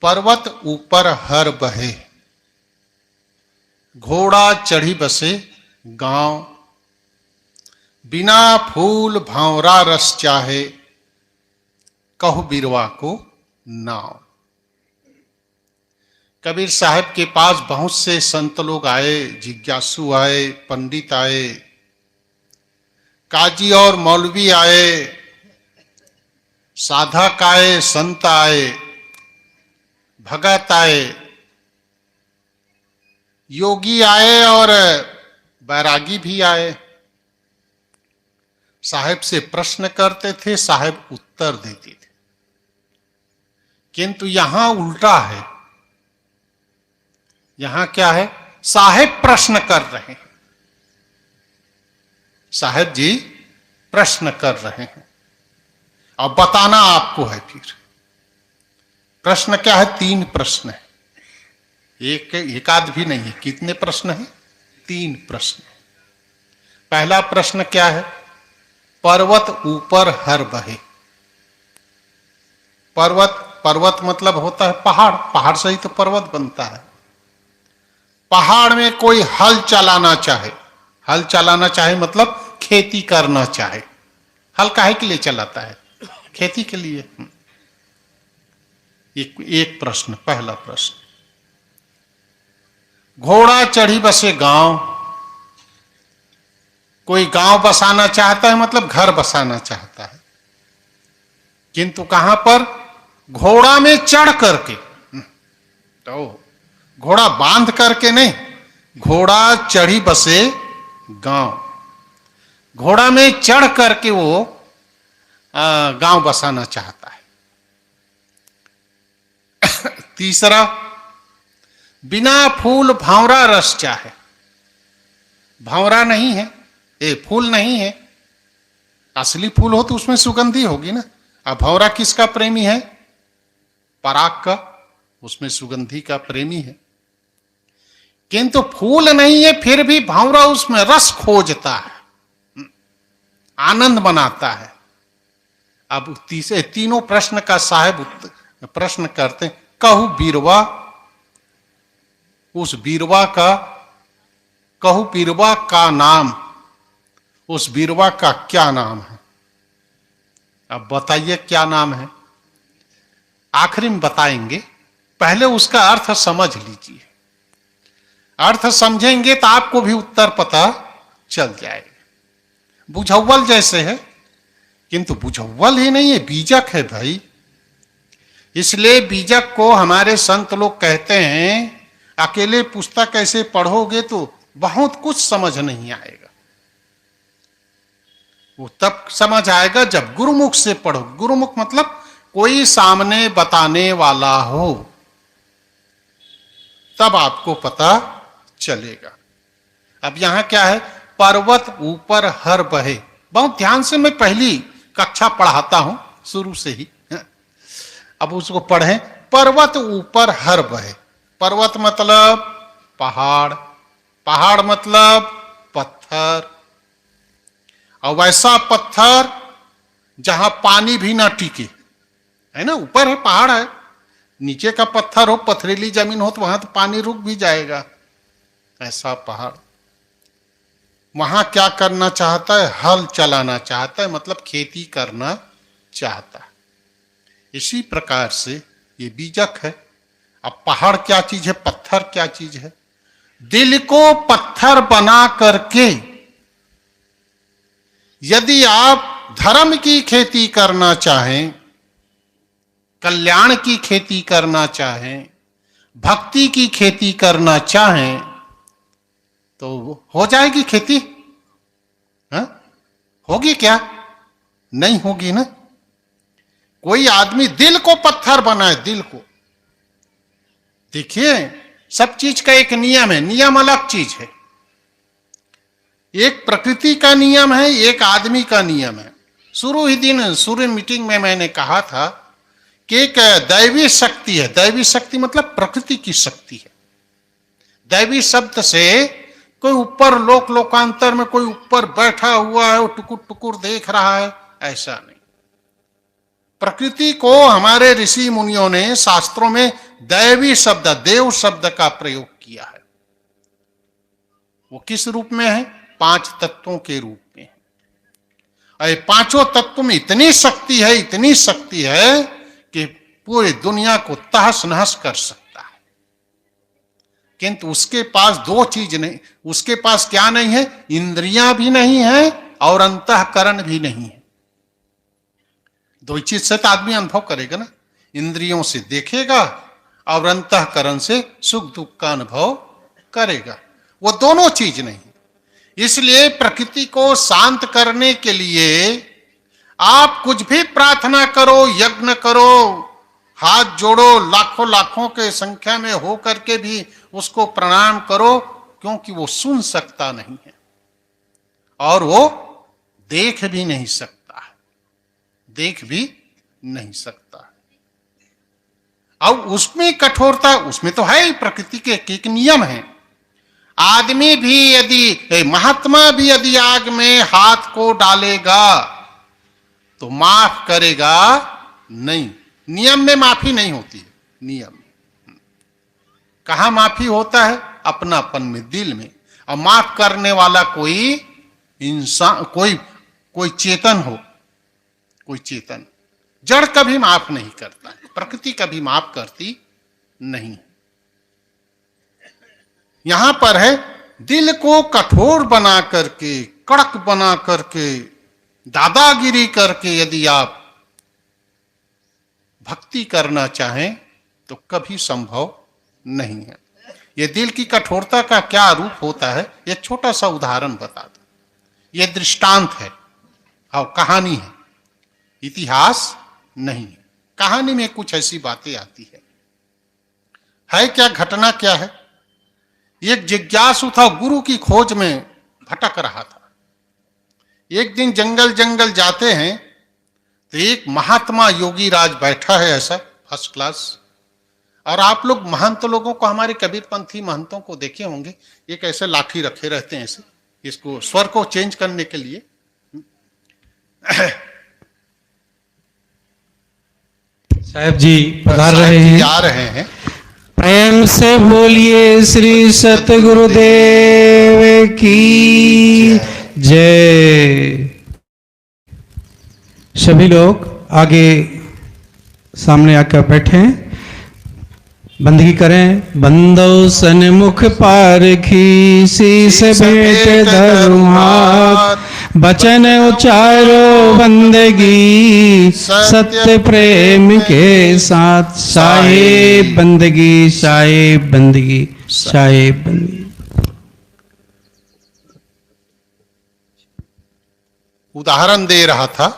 पर्वत ऊपर हर बहे, घोड़ा चढ़ी बसे गांव, बिना फूल भंवरा रस चाहे, कहु बिरवा को नाव। कबीर साहब के पास बहुत से संत लोग आए, जिज्ञासु आए, पंडित आए, काजी और मौलवी आए, साधक आए, संत आए, भगत आए, योगी आए और बैरागी भी आए। साहब से प्रश्न करते थे, साहब उत्तर देते थे। किंतु यहां उल्टा है। यहां क्या है? साहब प्रश्न कर रहे हैं, साहब जी प्रश्न कर रहे हैं और बताना आपको है। फिर प्रश्न क्या है? 3 प्रश्न है, एक आध भी नहीं है। कितने प्रश्न है? 3 प्रश्न। पहला प्रश्न क्या है? पर्वत ऊपर हर बहे। पर्वत मतलब होता है पहाड़, पहाड़ से ही तो पर्वत बनता है। पहाड़ में कोई हल चलाना चाहे, हल चलाना चाहे मतलब खेती करना चाहे। हल काहे के लिए चलाता है? खेती के लिए। एक प्रश्न, पहला प्रश्न। घोड़ा चढ़ी बसे गांव, कोई गांव बसाना चाहता है मतलब घर बसाना चाहता है, किंतु कहां पर? घोड़ा में चढ़ करके। तो घोड़ा बांध करके नहीं, घोड़ा चढ़ी बसे गांव, घोड़ा में चढ़ करके वो गांव बसाना चाहता है। तीसरा, बिना फूल भंवरा रस चाहे। भंवरा नहीं है, फूल नहीं है। असली फूल हो तो उसमें सुगंधी होगी ना। अब भंवरा किसका प्रेमी है? पराग का, उसमें सुगंधी का प्रेमी है। किंतु फूल नहीं है, फिर भी भंवरा उसमें रस खोजता है, आनंद बनाता है। अब तीनों प्रश्न का साहब प्रश्न करते, कहु बीरवा, उस बीरवा का, कहु बीरवा का नाम, उस बीरवा का क्या नाम है? अब बताइए क्या नाम है? आखिरी में बताएंगे, पहले उसका अर्थ समझ लीजिए। अर्थ समझेंगे तो आपको भी उत्तर पता चल जाएगा। बुझव्वल जैसे है, किंतु बुझव्वल ही नहीं है, बीजक है भाई। इसलिए बीजक को हमारे संत लोग कहते हैं, अकेले पुस्तक ऐसे पढ़ोगे तो बहुत कुछ समझ नहीं आएगा। वो तब समझ आएगा जब गुरुमुख से पढ़ो। गुरुमुख मतलब कोई सामने बताने वाला हो, तब आपको पता चलेगा। अब यहां क्या है? पर्वत ऊपर हर बहे। बहुत ध्यान से मैं पहली कक्षा पढ़ाता हूं, शुरू से ही। अब उसको पढ़ें। पर्वत ऊपर हर बहे। पर्वत मतलब पहाड़, पहाड़ मतलब पत्थर, और वैसा पत्थर जहां पानी भी ना टिके, है ना। ऊपर है, पहाड़ है, नीचे का पत्थर हो, पथरीली जमीन हो तो वहां तो पानी रुक भी जाएगा। ऐसा पहाड़, वहां क्या करना चाहता है? हल चलाना चाहता है, मतलब खेती करना चाहता है। इसी प्रकार से ये बीजक है। अब पहाड़ क्या चीज है? पत्थर क्या चीज है? दिल को पत्थर बना करके यदि आप धर्म की खेती करना चाहें, कल्याण की खेती करना चाहें, भक्ति की खेती करना चाहें, तो हो जाएगी खेती? हा? होगी क्या? नहीं होगी ना। कोई आदमी दिल को पत्थर बनाए, दिल को। देखिए, सब चीज का एक नियम है, नियम अलग चीज है। एक प्रकृति का नियम है, एक आदमी का नियम है। शुरू मीटिंग में मैंने कहा था कि एक दैवी शक्ति है। दैवी शक्ति मतलब प्रकृति की शक्ति है। दैवी शब्द से कोई ऊपर लोकांतर में कोई ऊपर बैठा हुआ है, वो टुकुर टुकुर देख रहा है, ऐसा नहीं। प्रकृति को हमारे ऋषि मुनियों ने शास्त्रों में दैवी शब्द, देव शब्द का प्रयोग किया है। वो किस रूप में है? 5 तत्वों के रूप में। अरे पांचों तत्व में इतनी शक्ति है, इतनी शक्ति है कि पूरी दुनिया को तहस नहस कर सकता है। किंतु उसके पास 2 चीज नहीं, उसके पास क्या नहीं है? इंद्रियां भी नहीं है और अंतःकरण भी नहीं है। 2 चीज से तो आदमी अनुभव करेगा ना, इंद्रियों से देखेगा और अंतःकरण से सुख दुख का अनुभव करेगा। वो दोनों चीज नहीं। इसलिए प्रकृति को शांत करने के लिए आप कुछ भी प्रार्थना करो, यज्ञ करो, हाथ जोड़ो, लाखों लाखों के संख्या में हो करके भी उसको प्रणाम करो, क्योंकि वो सुन सकता नहीं है और वो देख भी नहीं सकता है, देख भी नहीं सकता है। अब उसमें कठोरता, उसमें तो है ही, प्रकृति के एक नियम है। आदमी भी यदि, महात्मा भी यदि आग में हाथ को डालेगा तो माफ करेगा नहीं। नियम में माफी नहीं होती है। नियम कहां माफी होता है? अपनापन में, दिल में। और माफ करने वाला कोई इंसान, कोई चेतन हो, कोई चेतन। जड़ कभी माफ नहीं करता है, प्रकृति कभी माफ करती नहीं। यहां पर है दिल को कठोर बना करके, कड़क बना करके, दादागिरी करके यदि आप भक्ति करना चाहें तो कभी संभव नहीं है। यह दिल की कठोरता का क्या रूप होता है, यह छोटा सा उदाहरण बता दो। यह दृष्टांत है और कहानी है, इतिहास नहीं है। कहानी में कुछ ऐसी बातें आती है क्या? घटना क्या है? एक जिज्ञासु था, गुरु की खोज में भटक रहा था। एक दिन जंगल जंगल जाते हैं तो एक महात्मा योगी राज बैठा है, ऐसा फर्स्ट क्लास। और आप लोग महंत लोगों को, हमारे कबीरपंथी महंतों को देखे होंगे, एक ऐसे लाठी रखे रहते हैं ऐसे, इसको स्वर को चेंज करने के लिए। साहब जी पधार रहे हैं, आ रहे हैं। प्रेम से बोलिए श्री सतगुरुदेव की जय। सभी लोग आगे सामने आकर बैठे, बंदगी करें। बंदो सन्मुख पारखी, शीस भेंट धरु हाथ, बचन उचारो बंदगी, सत्य प्रेम के साथ। साहिब बंदगी, साहिब बंदगी, साहिब बंदगी। उदाहरण दे रहा था,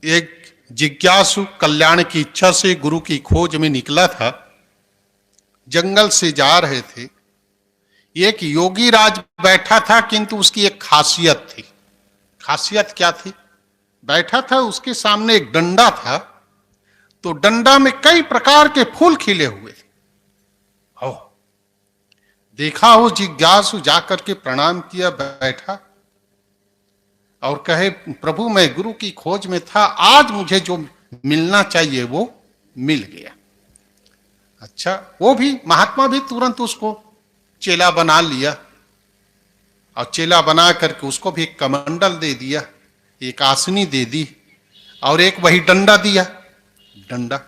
एक जिज्ञासु कल्याण की इच्छा से गुरु की खोज में निकला था, जंगल से जा रहे थे। एक योगी राज बैठा था, किंतु उसकी एक खासियत थी। खासियत क्या थी? बैठा था, उसके सामने एक डंडा था, तो डंडा में कई प्रकार के फूल खिले हुए थे। हो देखा, हो जिज्ञासु जाकर के प्रणाम किया, बैठा और कहे, प्रभु मैं गुरु की खोज में था, आज मुझे जो मिलना चाहिए वो मिल गया। अच्छा, वो भी महात्मा भी तुरंत उसको चेला बना लिया, और चेला बना करके उसको भी एक कमंडल दे दिया, एक आसनी दे दी, और एक वही डंडा दिया, डंडा,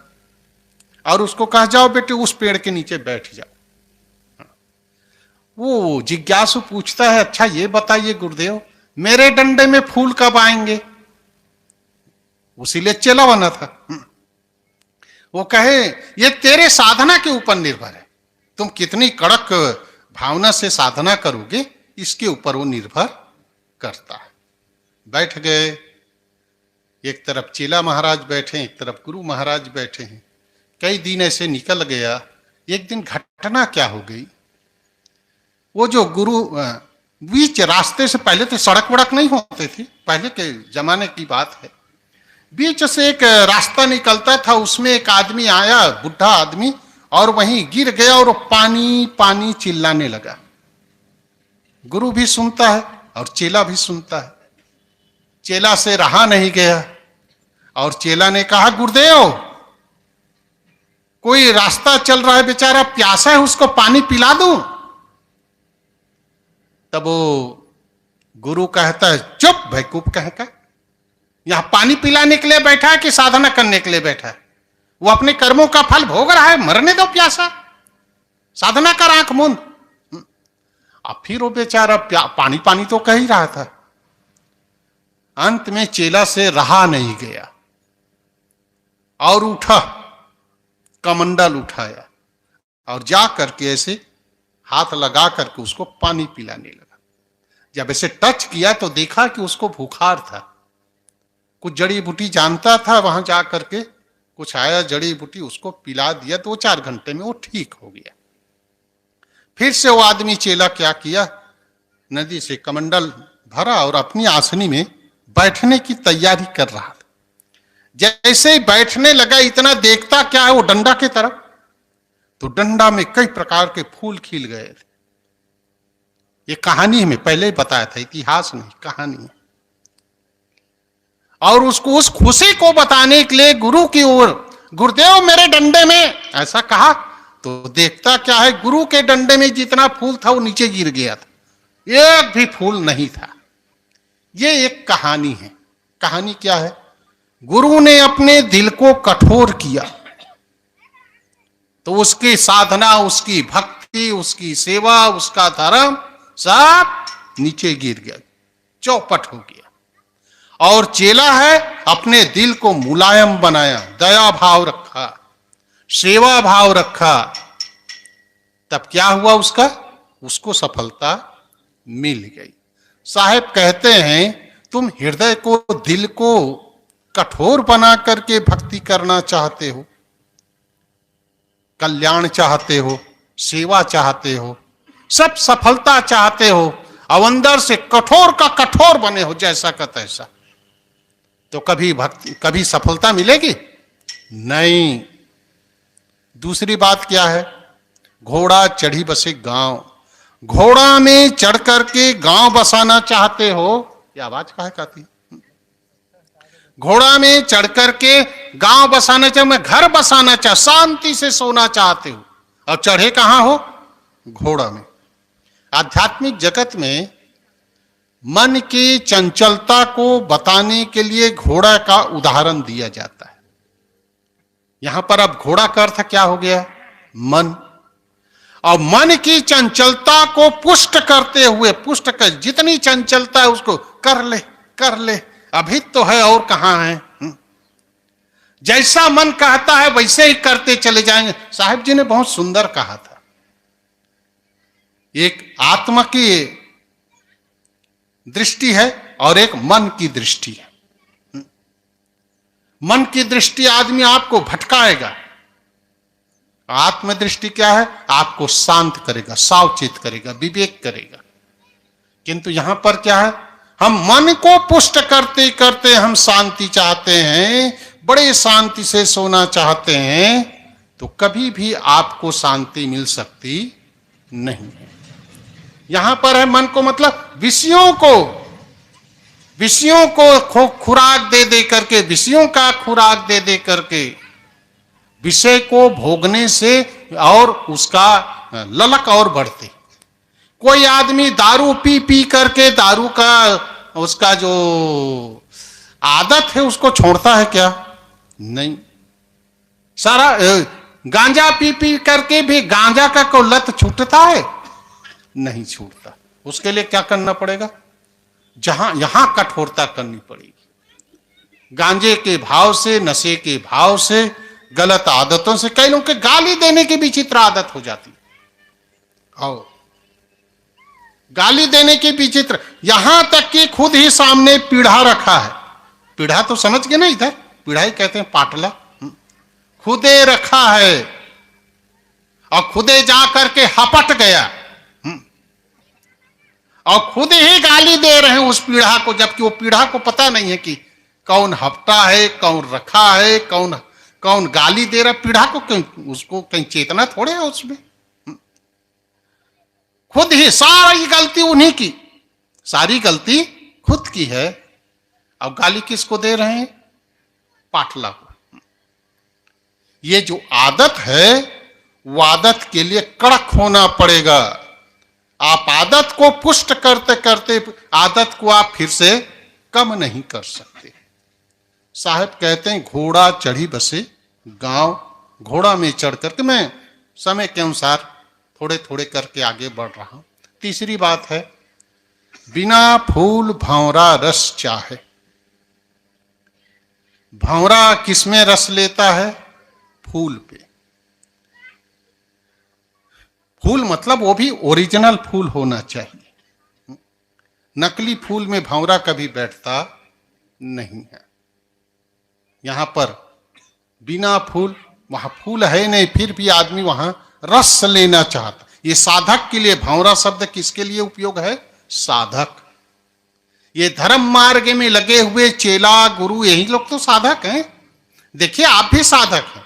और उसको कहा जाओ बेटे उस पेड़ के नीचे बैठ जाओ। वो जिज्ञासु पूछता है, अच्छा ये बताइए गुरुदेव, मेरे डंडे में फूल कब आएंगे? उसीलिए चेला बना था। वो कहे, ये तेरे साधना के ऊपर निर्भर है, तुम कितनी कड़क भावना से साधना करोगे, इसके ऊपर वो निर्भर करता है। बैठ गए, एक तरफ चेला महाराज बैठे, एक तरफ गुरु महाराज बैठे हैं। कई दिन ऐसे निकल गया। एक दिन घटना क्या हो गई, वो जो गुरु बीच रास्ते से, पहले तो सड़क वड़क नहीं होते थी, पहले के जमाने की बात है, बीच से एक रास्ता निकलता था, उसमें एक आदमी आया, बुढ़ा आदमी, और वहीं गिर गया और पानी पानी चिल्लाने लगा। गुरु भी सुनता है और चेला भी सुनता है। चेला से रहा नहीं गया और चेला ने कहा, गुरुदेव कोई रास्ता चल रहा है बेचारा प्यासा है, उसको पानी पिला दूं? तब वो गुरु कहता है चुप बेवकूफ कहकर, यहां पानी पिलाने के लिए बैठा है कि साधना करने के लिए बैठा है? वो अपने कर्मों का फल भोग रहा है, मरने दो प्यासा, साधना कर आंख मूंद। अब फिर वो बेचारा पानी पानी तो कह ही रहा था। अंत में चेला से रहा नहीं गया और उठा, कमंडल उठाया और जा करके ऐसे हाथ लगा करके उसको पानी पिलाने लगा। जब ऐसे टच किया तो देखा कि उसको बुखार था। कुछ जड़ी बूटी जानता था, वहां जा करके कुछ आया जड़ी बूटी उसको पिला दिया, तो 4 घंटे में वो ठीक हो गया। फिर से वो आदमी चेला क्या किया, नदी से कमंडल भरा और अपनी आसनी में बैठने की तैयारी कर रहा था। जैसे ही बैठने लगा, इतना देखता क्या है वो डंडा की तरफ, तो डंडा में कई प्रकार के फूल खिल गए थे। ये कहानी में पहले ही बताया था, इतिहास नहीं, कहानी है। और उसको उस खुशी को बताने के लिए गुरु की ओर, गुरुदेव मेरे डंडे में, ऐसा कहा तो देखता क्या है, गुरु के डंडे में जितना फूल था वो नीचे गिर गया था, एक भी फूल नहीं था। ये एक कहानी है। कहानी क्या है? गुरु ने अपने दिल को कठोर किया तो उसकी साधना, उसकी भक्ति, उसकी सेवा, उसका धर्म सब नीचे गिर गया, चौपट हो गया। और चेला है, अपने दिल को मुलायम बनाया, दया भाव रखा, सेवा भाव रखा, तब क्या हुआ उसका? उसको सफलता मिल गई। साहेब कहते हैं तुम हृदय को, दिल को कठोर बना करके भक्ति करना चाहते हो, कल्याण चाहते हो, सेवा चाहते हो, सब सफलता चाहते हो, और अंदर से कठोर का कठोर बने हो जैसा का तैसा, तो कभी भक्ति, कभी सफलता मिलेगी नहीं। दूसरी बात क्या है? घोड़ा चढ़ी बसे गांव, घोड़ा में चढ़ करके गांव बसाना चाहते हो, ये आवाज काहे आती है? घोड़ा में चढ़ करके गांव बसाना चाहे, मैं घर बसाना चाह, शांति से सोना चाहते हो, और चढ़े कहां हो? घोड़ा में। आध्यात्मिक जगत में मन की चंचलता को बताने के लिए घोड़ा का उदाहरण दिया जाता है। यहां पर अब घोड़ा का अर्थ क्या हो गया? मन। और मन की चंचलता को पुष्ट करते हुए, पुष्ट कर, जितनी चंचलता है उसको कर ले, कर ले, अभी तो है और कहां है। जैसा मन कहता है वैसे ही करते चले जाएंगे। साहिब जी ने बहुत सुंदर कहा था, एक आत्मा की दृष्टि है और एक मन की दृष्टि है। मन की दृष्टि आदमी आपको भटकाएगा, आत्मदृष्टि क्या है? आपको शांत करेगा, सावचेत करेगा, विवेक करेगा। किंतु यहां पर क्या है? हम मन को पुष्ट करते करते हम शांति चाहते हैं, बड़े शांति से सोना चाहते हैं, तो कभी भी आपको शांति मिल सकती नहीं है। यहां पर है मन को, मतलब विषयों को खुराक दे दे करके, विषयों का खुराक दे दे करके, विषय को भोगने से और उसका ललक और बढ़ते। कोई आदमी दारू पी पी करके, दारू का उसका जो आदत है उसको छोड़ता है क्या? नहीं। सारा गांजा पी पी करके भी गांजा का कोई लत छूटता है? नहीं छूटता। उसके लिए क्या करना पड़ेगा? यहां कठोरता करनी पड़ेगी। गांजे के भाव से, नशे के भाव से, गलत आदतों से, कई लोगों के गाली देने की विचित्र आदत हो जाती है। और गाली देने की विचित्र, यहां तक कि खुद ही सामने पीढ़ा रखा है। पीढ़ा तो समझ गए ना, इधर पीढ़ा ही कहते हैं, पाटला। खुदे रखा है और खुदे जा करके हपट गया और खुद ही गाली दे रहे हैं उस पीढ़ा को, जबकि वो पीढ़ा को पता नहीं है कि कौन हपटा है, कौन रखा है, कौन गाली दे रहा। पीढ़ा को उसको कहीं चेतना थोड़े है उसमें। खुद ही सारी गलती उन्हीं की, सारी गलती खुद की है। अब गाली किसको दे रहे हैं? पाटला को। ये जो आदत है वो आदत के लिए कड़क होना पड़ेगा। आप आदत को पुष्ट करते करते आदत को आप फिर से कम नहीं कर सकते। साहब कहते हैं घोड़ा चढ़ी बसे गांव, घोड़ा में चढ़ करके मैं समय के अनुसार थोड़े थोड़े करके आगे बढ़ रहा हूं। तीसरी बात है बिना फूल भंवरा रस चाहे। भंवरा किसमें रस लेता है? फूल पे। फूल मतलब वो भी ओरिजिनल फूल होना चाहिए। नकली फूल में भंवरा कभी बैठता नहीं है। यहां पर बिना फूल, वहां फूल है नहीं, फिर भी आदमी वहां रस लेना चाहता। ये साधक के लिए भंवरा शब्द किसके लिए उपयोग है? साधक। ये धर्म मार्ग में लगे हुए चेला गुरु यही लोग तो साधक हैं। देखिए आप भी साधक हैं,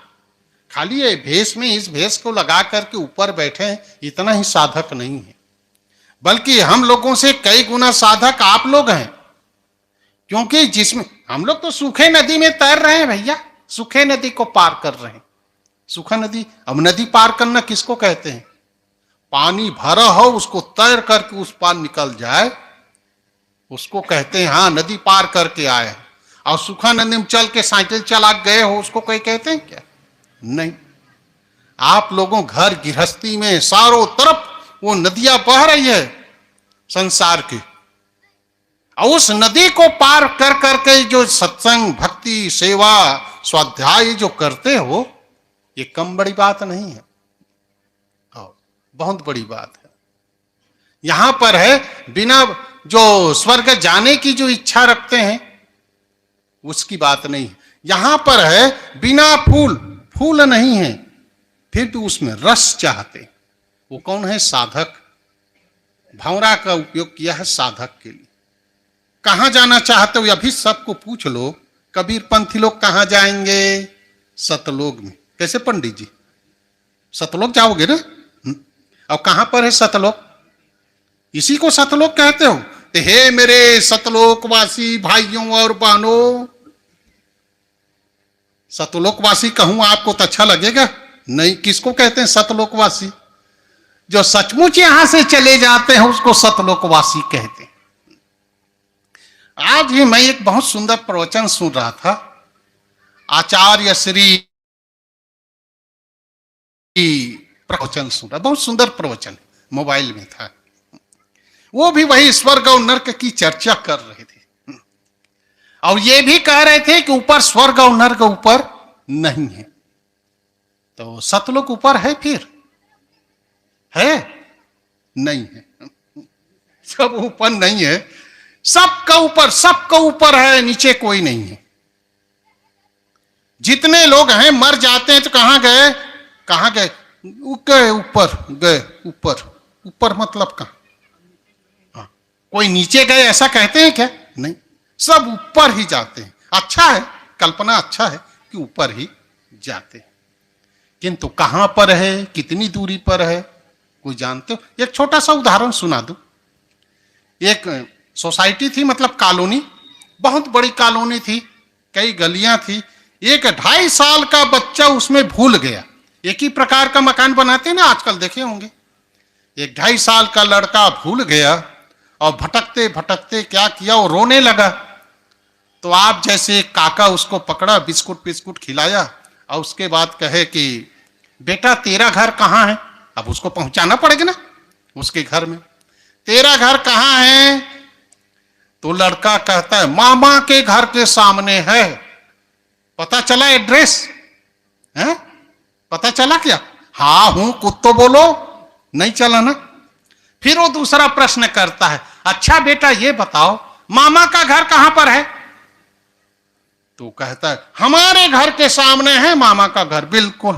खाली ये भेष में इस भेष को लगा करके ऊपर बैठे हैं इतना ही साधक नहीं है, बल्कि हम लोगों से कई गुना साधक आप लोग हैं। क्योंकि जिसमें हम लोग तो सूखे नदी में तैर रहे हैं भैया, सूखे नदी को पार कर रहे हैं। सूखा नदी, अब नदी पार करना किसको कहते हैं? पानी भरा हो उसको तैर करके उस पार निकल जाए उसको कहते हैं हाँ नदी पार करके आए। और सूखा नदी में चल के साइकिल चला गए हो उसको कोई कहते हैं क्या? नहीं। आप लोगों घर गृहस्थी में चारों तरफ वो नदियां बह रही है संसार की, और उस नदी को पार कर करके जो सत्संग भक्ति सेवा स्वाध्याय जो करते हो ये कम बड़ी बात नहीं है, बहुत बड़ी बात है। यहां पर है बिना जो स्वर्ग जाने की जो इच्छा रखते हैं उसकी बात नहीं है। यहां पर है बिना फूल, फूल नहीं है फिर भी उसमें रस चाहते। वो कौन है? साधक। भंवरा का उपयोग किया है साधक के लिए। कहां जाना चाहते हो अभी सबको पूछ लो। कबीर पंथी लोग कहां जाएंगे? सतलोक में। कैसे पंडित जी? सतलोक जाओगे ना? और कहां पर है सतलोक? इसी को सतलोक कहते हो। तो हे मेरे सतलोकवासी भाइयों और बहनों, सतलोकवासी कहूं आपको तो अच्छा लगेगा नहीं। किसको कहते हैं सतलोकवासी? जो सचमुच यहां से चले जाते हैं उसको सतलोकवासी कहते हैं। आज ही मैं एक बहुत सुंदर प्रवचन सुन रहा था। आचार्य श्री प्रवचन सुन रहा, बहुत सुंदर प्रवचन, मोबाइल में था। वो भी वही स्वर्ग और नर्क की चर्चा कर रहे थे और ये भी कह रहे थे कि ऊपर स्वर्ग और नर्क ऊपर नहीं है। तो सतलोक ऊपर है? फिर है? नहीं है। सब ऊपर नहीं है, सबका ऊपर, सबका ऊपर है, नीचे कोई नहीं है। जितने लोग हैं मर जाते हैं तो कहां गए? कहां गए? गए ऊपर, गए ऊपर। ऊपर मतलब कहां? कोई नीचे गए ऐसा कहते हैं क्या? नहीं, सब ऊपर ही जाते हैं। अच्छा है, कल्पना अच्छा है कि ऊपर ही जाते हैं, किंतु कहां पर है, कितनी दूरी पर है, कोई जानते हो? एक छोटा सा उदाहरण सुना दूं। एक सोसाइटी थी, मतलब कॉलोनी, बहुत बड़ी कॉलोनी थी, कई गलियां थी। एक 2.5 साल का बच्चा उसमें भूल गया। एक ही प्रकार का मकान बनाते हैं ना आजकल, देखे होंगे। एक 2.5 साल का लड़का भूल गया और भटकते भटकते क्या किया, वो रोने लगा। तो आप जैसे एक काका उसको पकड़ा, बिस्कुट बिस्कुट खिलाया और उसके बाद कहे कि बेटा तेरा घर कहाँ है? अब उसको पहुंचाना पड़ेगा ना उसके घर में। तेरा घर कहाँ है? तो लड़का कहता है मामा के घर के सामने है। पता चला एड्रेस? है पता चला क्या? हाँ हूं, कुछ तो बोलो। नहीं चला ना। फिर वो दूसरा प्रश्न करता है, अच्छा बेटा ये बताओ मामा का घर कहां पर है? तो कहता है हमारे घर के सामने है मामा का घर। बिल्कुल।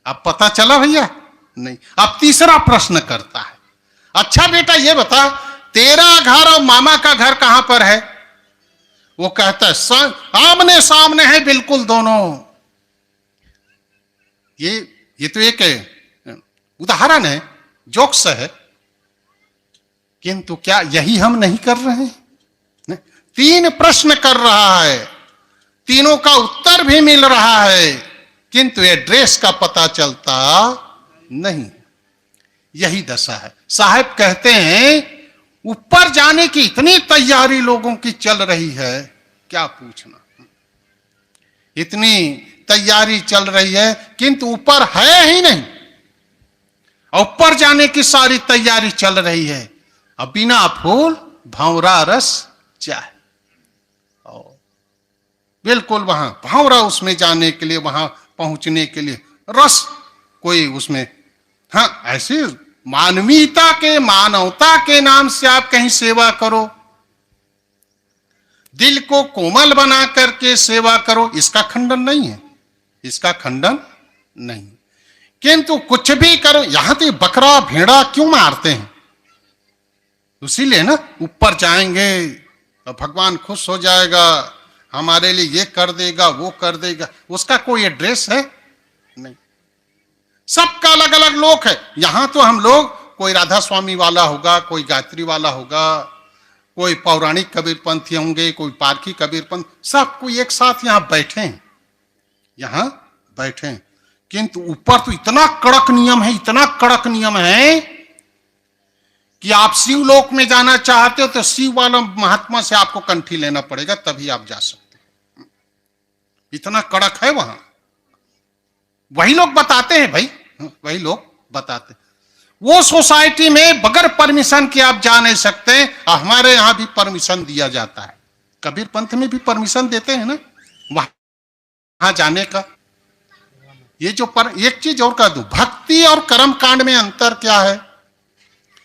अब पता चला भैया? नहीं। अब तीसरा प्रश्न करता है, अच्छा बेटा ये बता तेरा घर और मामा का घर कहां पर है? वो कहता है आमने सामने है बिल्कुल दोनों। ये तो एक उदाहरण है, जोक्स है, किंतु क्या यही हम नहीं कर रहे हैं? 3 प्रश्न कर रहा है, तीनों का उत्तर भी मिल रहा है, किंतु एड्रेस का पता चलता नहीं। यही दशा है। साहब कहते हैं ऊपर जाने की इतनी तैयारी लोगों की चल रही है, क्या पूछना। इतनी तैयारी चल रही है किंतु ऊपर है ही नहीं। ऊपर जाने की सारी तैयारी चल रही है, अब बिना फूल भंवरा रस चाहे। बिल्कुल वहां भंवरा उसमें जाने के लिए, वहां पहुंचने के लिए रस कोई उसमें, हाँ ऐसे मानवीयता के, मानवता के नाम से आप कहीं सेवा करो, दिल को कोमल बना करके सेवा करो, इसका खंडन नहीं है, इसका खंडन नहीं। किंतु कुछ भी करो, यहां तो बकरा भेड़ा क्यों मारते हैं? इसीलिए ना, ऊपर जाएंगे तो भगवान खुश हो जाएगा, हमारे लिए ये कर देगा, वो कर देगा, उसका कोई एड्रेस है नहीं। सबका अलग अलग लोक है। यहां तो हम लोग, कोई राधा स्वामी वाला होगा, कोई गायत्री वाला होगा, कोई पौराणिक कबीरपंथी होंगे, कोई पारखी कबीरपंथ, सब कोई एक साथ यहां बैठे हैं, यहां बैठे हैं। किंतु ऊपर तो इतना कड़क नियम है, इतना कड़क नियम है कि आप शिवलोक में जाना चाहते हो तो शिव वाला महात्मा से आपको कंठी लेना पड़ेगा, तभी आप जा सकते हो। इतना कड़क है वहां। वही लोग बताते हैं भाई, वही लोग बताते हैं। वो सोसाइटी में बगैर परमिशन के आप जा नहीं सकते। हमारे यहां भी परमिशन दिया जाता है, कबीर पंथ में भी परमिशन देते हैं ना वहां जाने का। ये जो एक चीज और कह दूं, भक्ति और कर्म कांड में अंतर क्या है?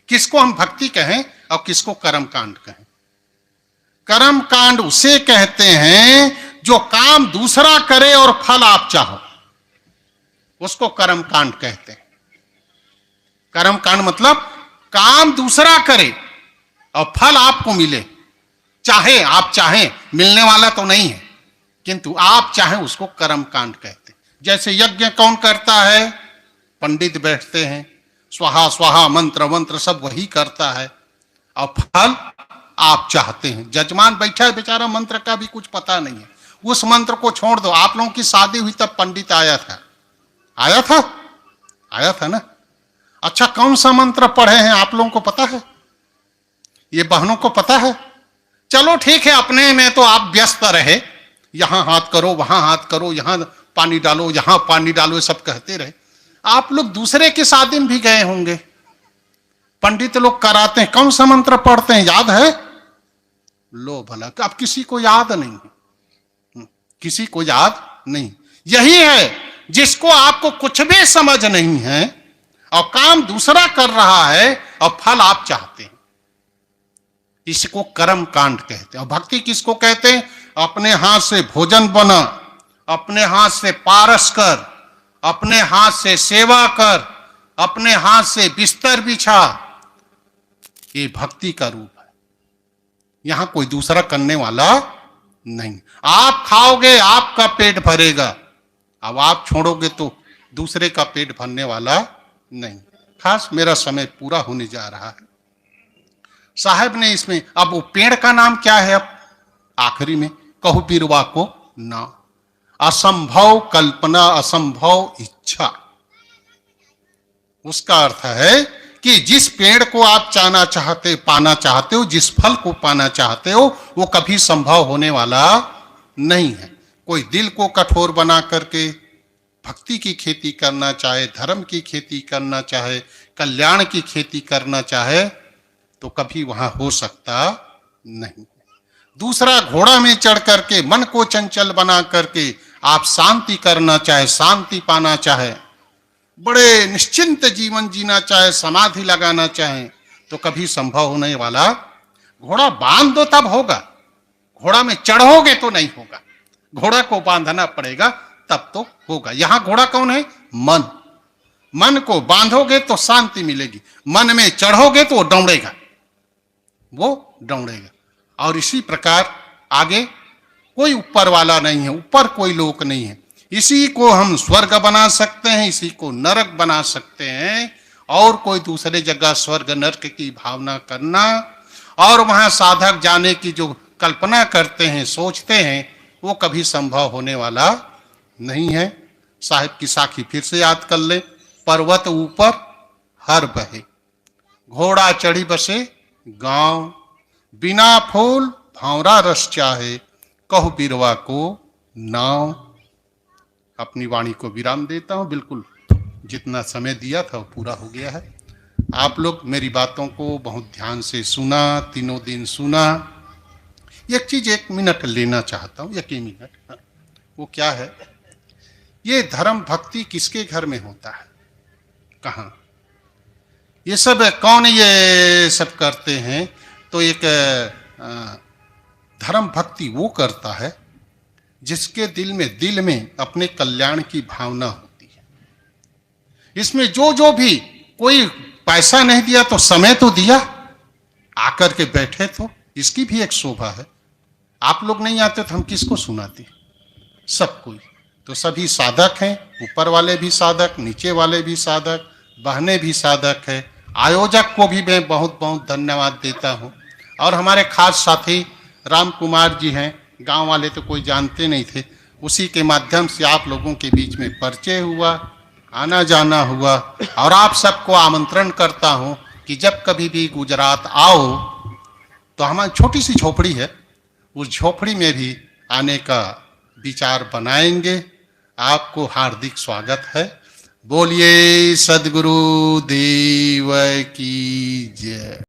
किसको हम भक्ति कहें और किसको कर्म कांड कहें? कर्म कांड उसे कहते हैं जो काम दूसरा करे और फल आप चाहो, उसको कर्म कांड कहते हैं। कर्म कांड मतलब काम दूसरा करे और फल आपको मिले, चाहे आप चाहें, मिलने वाला तो नहीं है, किंतु आप चाहें, उसको कर्म कांड कहते हैं। जैसे यज्ञ कौन करता है? पंडित बैठते हैं, स्वाहा स्वाहा मंत्र वंत्र सब वही करता है, और फल आप चाहते हैं। जजमान बैठा है बेचारा, मंत्र का भी कुछ पता नहीं है, उस मंत्र को छोड़ दो। आप लोगों की शादी हुई तब पंडित आया था, आया था, आया था ना? अच्छा, कौन सा मंत्र पढ़े हैं आप लोगों को पता है? ये बहनों को पता है? चलो ठीक है, अपने में तो आप व्यस्त रहे, यहां हाथ करो, वहां हाथ करो, यहां पानी डालो, यहां पानी डालो, सब कहते रहे। आप लोग दूसरे की शादी में भी गए होंगे, पंडित लोग कराते हैं, कौन सा मंत्र पढ़ते हैं याद है? लो भला, अब किसी को याद नहीं, किसी को याद नहीं। यही है, जिसको आपको कुछ भी समझ नहीं है और काम दूसरा कर रहा है और फल आप चाहते हैं, इसको कर्म कांड कहते हैं। और भक्ति किसको कहते हैं? अपने हाथ से भोजन बना, अपने हाथ से पारस कर, अपने हाथ से सेवा कर, अपने हाथ से बिस्तर बिछा, ये भक्ति का रूप है। यहां कोई दूसरा करने वाला नहीं। आप खाओगे, आपका पेट भरेगा, अब आप छोड़ोगे तो दूसरे का पेट भरने वाला नहीं। खास मेरा समय पूरा होने जा रहा है। साहब ने इसमें, अब वो पेड़ का नाम क्या है? अब आखिरी में कहु बिरवा को ना, असंभव कल्पना, असंभव इच्छा। उसका अर्थ है कि जिस पेड़ को आप पाना चाहते हो, जिस फल को पाना चाहते हो, वो कभी संभव होने वाला नहीं है। कोई दिल को कठोर बना करके भक्ति की खेती करना चाहे, धर्म की खेती करना चाहे, कल्याण की खेती करना चाहे, तो कभी वहां हो सकता नहीं। दूसरा, घोड़ा में चढ़ करके मन को चंचल बना करके आप शांति करना चाहे, शांति पाना चाहे, बड़े निश्चिंत जीवन जीना चाहे, समाधि लगाना चाहे, तो कभी संभव होने वाला। घोड़ा बांध दो तब होगा, घोड़ा में चढ़ोगे तो नहीं होगा, घोड़ा को बांधना पड़ेगा तब तो होगा। यहां घोड़ा कौन है? मन। मन को बांधोगे तो शांति मिलेगी, मन में चढ़ोगे तो वो दौड़ेगा, वो दौड़ेगा। और इसी प्रकार आगे कोई ऊपर वाला नहीं है, ऊपर कोई लोक नहीं है। इसी को हम स्वर्ग बना सकते हैं, इसी को नरक बना सकते हैं, और कोई दूसरे जगह स्वर्ग नरक की भावना करना और वहां साधक जाने की जो कल्पना करते हैं, सोचते हैं, वो कभी संभव होने वाला नहीं है। साहिब की साखी फिर से याद कर ले, पर्वत ऊपर हर बहे, घोड़ा चढ़ी बसे गांव, बिना फूल भंवरा रस चाहे, कहो बिरवा को नाव। अपनी वाणी को विराम देता हूं, बिल्कुल जितना समय दिया था वो पूरा हो गया है। आप लोग मेरी बातों को बहुत ध्यान से सुना, तीनों दिन सुना। एक चीज 1 मिनट लेना चाहता हूं, 1 ही मिनट। वो क्या है, ये धर्म भक्ति किसके घर में होता है, कहाँ? ये सब कौन ये सब करते हैं? तो एक धर्म भक्ति वो करता है जिसके दिल में अपने कल्याण की भावना होती है। इसमें जो भी कोई पैसा नहीं दिया तो समय तो दिया, आकर के बैठे तो इसकी भी एक शोभा है। आप लोग नहीं आते तो हम किसको सुनाते? सब कोई तो सभी साधक हैं, ऊपर वाले भी साधक, नीचे वाले भी साधक, बहने भी साधक है। आयोजक को भी मैं बहुत बहुत धन्यवाद देता हूं। और हमारे खास साथी राम कुमार जी हैं, गांव वाले तो कोई जानते नहीं थे, उसी के माध्यम से आप लोगों के बीच में परिचय हुआ, आना जाना हुआ। और आप सबको आमंत्रण करता हूं कि जब कभी भी गुजरात आओ तो हमारी छोटी सी झोपड़ी है, उस झोपड़ी में भी आने का विचार बनाएंगे। आपको हार्दिक स्वागत है। बोलिए सद्गुरु देव की जय।